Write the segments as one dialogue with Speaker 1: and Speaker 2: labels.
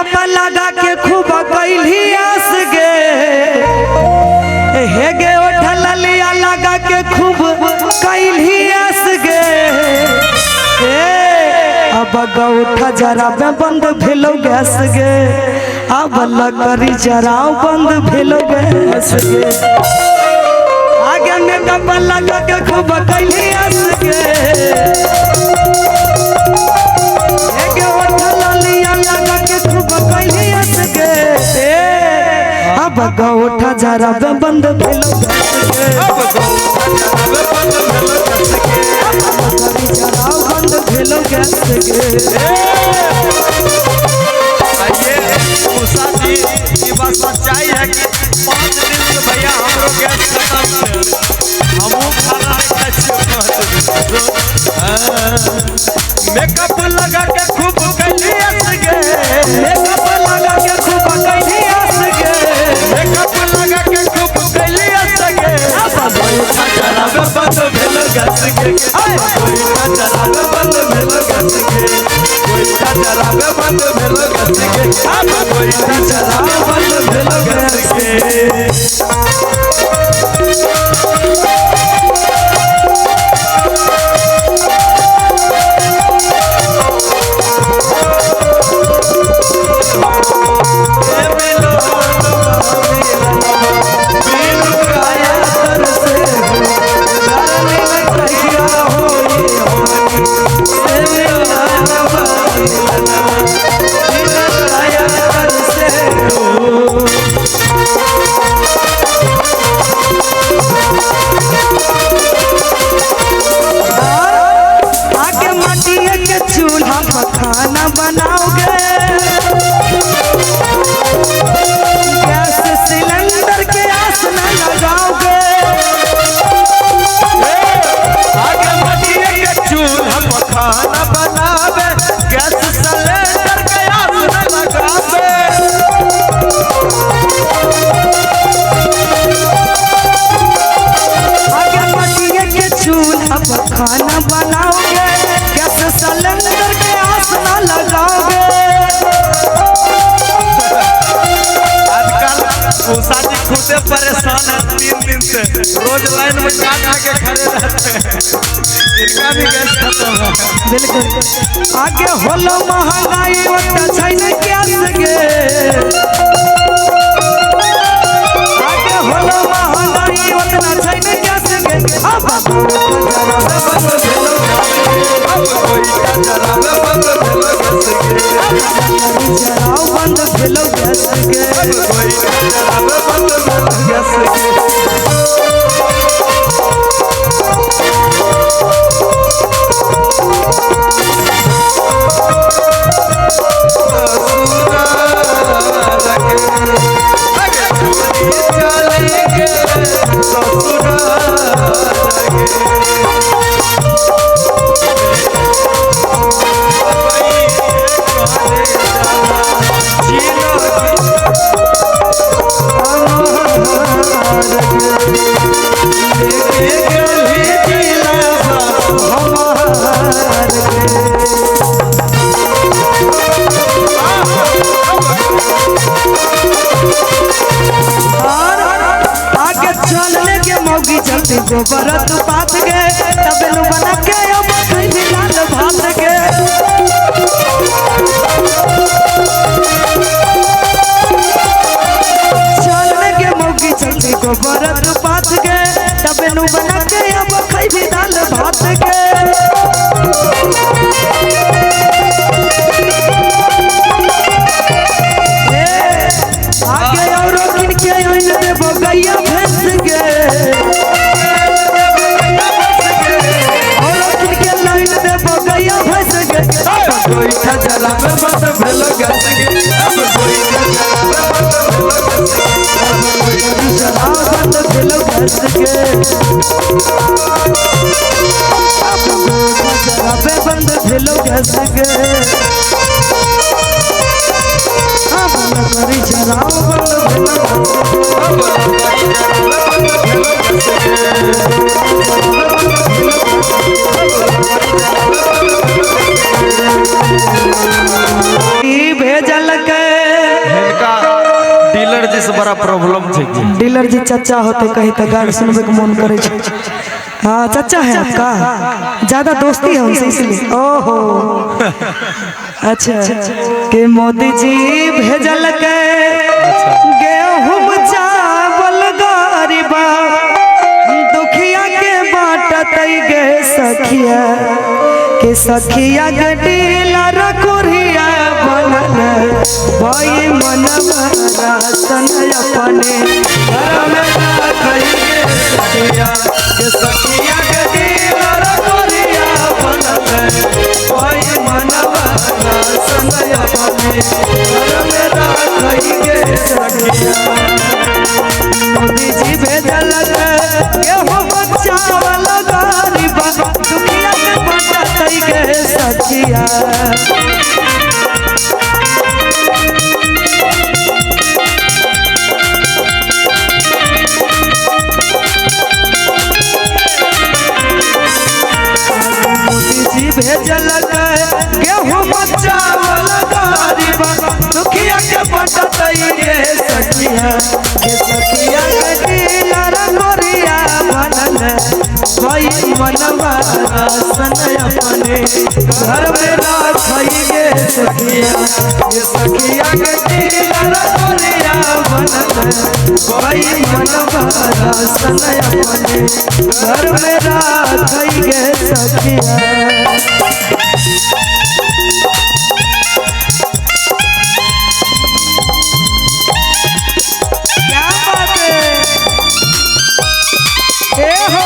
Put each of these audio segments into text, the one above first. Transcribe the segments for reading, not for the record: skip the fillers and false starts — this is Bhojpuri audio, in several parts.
Speaker 1: मेकअप लगा के खूब कैली आस गे हे गे उठल लिया लगा के खूब कैली आस गे अब गौठा जरा में बंद भेलो गैस गे अब लकड़ी जराओ बंद भेलो गैस गे आगे मेकअप लगा के खूब कैली आस गे अब गौठा जरा बंद भेलो बंद भेलो गैस
Speaker 2: ये बात सच्चाई है कि 5 दिन से भैया हमरो गैस खत्म है हमहू खाना मेकअप लगा के खूब कैली हंस गे
Speaker 1: मेकअप लगा के खूब कैली हंस गे
Speaker 2: मेकअप लगा के खूब कैली हंस गे अब गौठा जरा बंद भेलो गैस गे गौठा जरा बंद भेलो गैस गे गौठा जरा बंद भेलो गैस गे अब गौठा जरा बंद भेलो गैस गे
Speaker 1: खाना बनाओगे गैस सिलेंडर के आस न लगाओगे
Speaker 2: आगे मटिया के चूल्हा पर खाना बनावे गैस सिलेंडर के आस न लगावे
Speaker 1: आगे मटिया के चूल्हा पर खाना बनाओगे गैस सिलेंडर के आस न लगाओगे
Speaker 2: आजकल उषा जी खुदे परेशान है 3 दिन से रोज लाइन में जा के खड़े रहते हैं इनका भी गैस खत्म है
Speaker 1: बिल्कुल आगे होलो महंगाई ओटा छैन गैस गे आगे होलो महंगाई ओटा छैन गैस गे अब जराओ बंद भेलो गैस गे गोबर तू बात गे तबेलू बना के अब खैली लाल भात गे चलने के मौगी चलती गोबर तू बात गे तबेलू बना के अब खैली लाल भात गे आगे और किन के आइन देबो गैया भैंस गे
Speaker 2: गौठा जरा बंद भेलो गैस गे अब गौठा जरा बंद भेलो गैस गे
Speaker 1: बंद भेलो गैस गे अब लकड़ी जराओ बंद भेलो भेजल के
Speaker 2: डीलर जी से बड़ा प्रॉब्लम थे कि
Speaker 1: डीलर जी चाचा होते कहीं तो गाड़ी सुनबे के मन करे छे। हाँ चाचा है आपका, ज्यादा दोस्ती है उनसे इसलिए। ओहो अच्छा कि मोदी जी भेजल के गेहूं चावल गरीबा दुखिया के बाटत गे सखिया के सखिया के डीलर कुरिया बनल भाई मनवा राशन अपने घर में रखइए सखिया
Speaker 2: के सखिया के डीलर कुरिया बनल
Speaker 1: भाई मनवा राशन अपने घर में रखइए सखिया। मोदी जी भेजल गेहूं चावल गरीबा दुखिया के बाटत गे सखिया। मोदी जी भेजल गेहूं चावल गरीबा दुखिया के बाटत गे सखिया के सखिया के डीलर गोरिया बनल भाई मनवा राशन अपने घर में रखइए सखिया के सखिया के डीलर गोरिया बनल भाई मनवा राशन अपने घर में रखइए सखिया। क्या बात है ए हो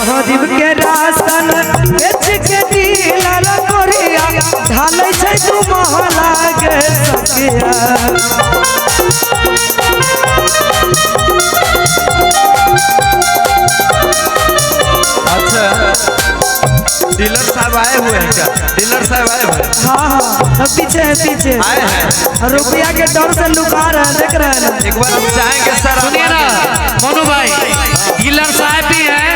Speaker 1: गरीब के राशन बेच के डीलर गोरिया ढालै छै तू महला गे सखिया।
Speaker 2: अच्छा डीलर साहब आए हुए हैं क्या? डीलर साहब आए हुए हैं?
Speaker 1: हाँ पीछे है पीछे
Speaker 2: आए हैं।
Speaker 1: रुपया के डर से लुका रहे हैं, देख रहे हैं ना।
Speaker 2: एक बार हम चाहेंगे सर
Speaker 3: सुनिए ना मनु भाई, डीलर साहब भी हैं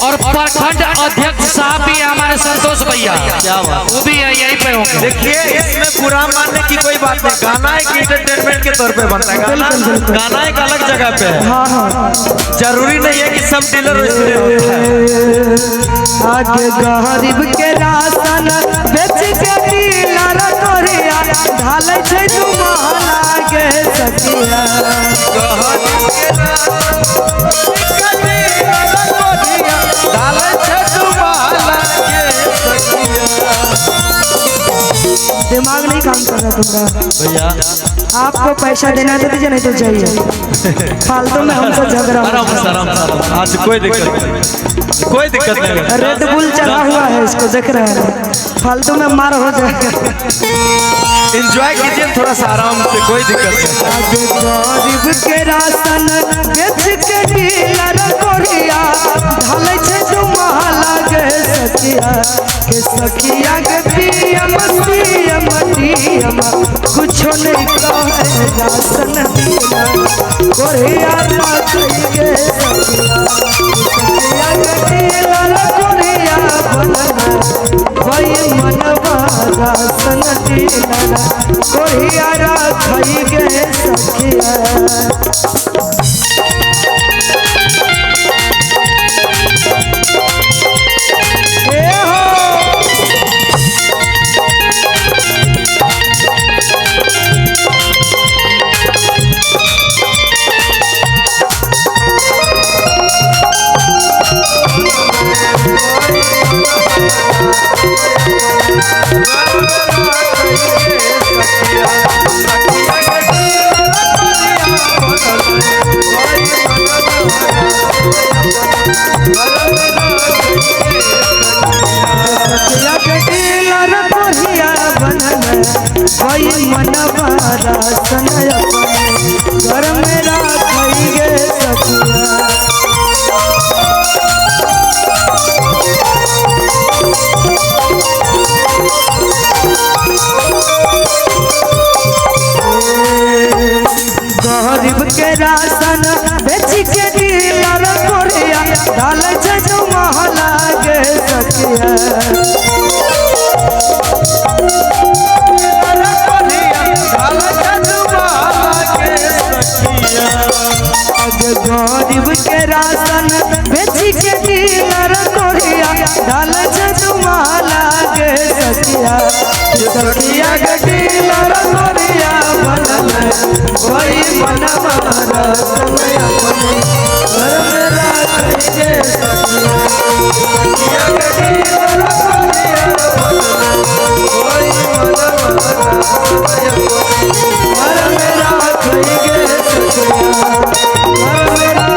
Speaker 3: और प्रखंड अध्यक्ष साहब भी हैं हमारे संतोष भैया,
Speaker 2: क्या बात।
Speaker 3: वो भी है यहीं पे होंगे।
Speaker 2: देखिए इसमें बुरा मानने की कोई बात नहीं, गाना एक इंटरटेनमेंट के तौर पे बनता है, गाना एक अलग जगह पे है।
Speaker 1: हाँ हाँ
Speaker 2: जरूरी नहीं है कि सब डीलर वैसे होता है।
Speaker 1: आगे गरीब के राशन बेच के डीलर गोरिया ढालै छै तू महला गे सखिया। दिमाग नहीं काम कर रहा तुम्हारा
Speaker 2: भैया
Speaker 1: आपको पैसा देना तो दीजिए, नहीं तो चाहिए फालतू में हमसे झगड़ा
Speaker 2: आराम से आराम से, आज कोई दिक्कत नहीं, कोई दिक्कत नहीं।
Speaker 1: रेड बुल चढ़ा हुआ है, इसको देख रहे हैं, फालतू में मार हो जाएगा।
Speaker 2: एंजॉय कीजिए थोड़ा सा आराम से, कोई दिक्कत नहीं।
Speaker 1: आगे गरीब के राशन बेच के डीलर गोरिया ढालै छै तू महला गे सखिया के सखिया के पीएम सीएम डीएम कुछो नहीं कहे राशन दिला गोरिया रखइ गे सखिया के डीलर गोरिया बनल भाई मनवा राशन दिला गोरिया रखइ गे सखिया। डाल जजू महला गे सखिया गरीब के राशन बेची के डीलर कोरिया डाल जजुमाला गे सखिया सखिया के डीलर कोरिया बनल कोई मनवा समय अपने घर में राखे सखिया के डीलर कोरिया बनल कोई मनवा समय अपने घर में राखे सखिया
Speaker 2: मेरा